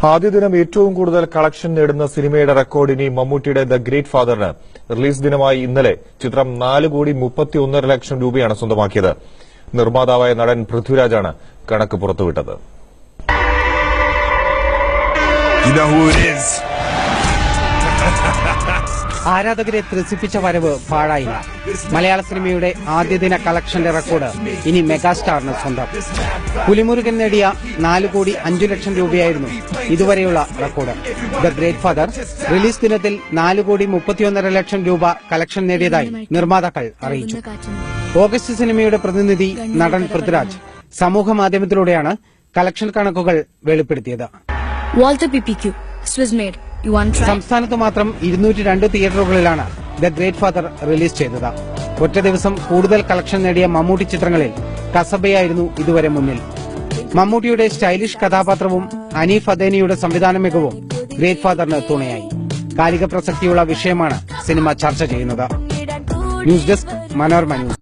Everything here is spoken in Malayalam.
ആദ്യ ദിനം ഏറ്റവും കൂടുതൽ കളക്ഷൻ നേടുന്ന സിനിമയുടെ റെക്കോർഡ് ഇനി മമ്മൂട്ടിയുടെ ദ ഗ്രേറ്റ് ഫാദറിന്. റിലീസ് ദിനമായി ഇന്നലെ ചിത്രം 4,31,00,000 ലക്ഷം രൂപയാണ് സ്വന്തമാക്കിയത്. നിർമ്മാതാവായ നടൻ പൃഥ്വിരാജാണ് കണക്ക് പുറത്തുവിട്ടത്. ആരാധകരെ ത്രസിപ്പിച്ച വരവ് പാഴായില്ല. മലയാള സിനിമയുടെ ആദ്യദിന കളക്ഷന്റെ റെക്കോർഡ് ഇനി മെഗാസ്റ്റാറിന് സ്വന്തം. പുലിമുരുകൻ നേടിയ 4,05,00,000 രൂപയായിരുന്നു ഇതുവരെയുള്ള record. The great father release ദിനത്തിൽ 4,31,50,000 രൂപ കളക്ഷൻ നേടിയതായി നിർമ്മാതാക്കൾ അറിയിച്ചു. ഓഗസ്റ്റ് സിനിമയുടെ പ്രതിനിധി നടൻ പൃഥ്വിരാജ് സമൂഹ മാധ്യമത്തിലൂടെയാണ് കളക്ഷൻ കണക്കുകൾ വെളിപ്പെടുത്തിയത്. സംസ്ഥാനത്ത് മാത്രം 202 തിയേറ്ററുകളിലാണ് ദ ഗ്രേറ്റ് ഫാദർ റിലീസ് ചെയ്തത്. ഒറ്റ ദിവസം കൂടുതൽ കളക്ഷൻ നേടിയ മമ്മൂട്ടി ചിത്രങ്ങളിൽ കസബയായിരുന്നു ഇതുവരെ മുന്നിൽ. മമ്മൂട്ടിയുടെ സ്റ്റൈലിഷ് കഥാപാത്രവും അനീഫ് അദേനിയുടെ സംവിധാന മികവും ഗ്രേറ്റ് ഫാദറിന് തുണയായി. കാലിക പ്രസക്തിയുള്ള വിഷയമാണ് സിനിമ ചർച്ച ചെയ്യുന്നത്. News desk, Manorama news.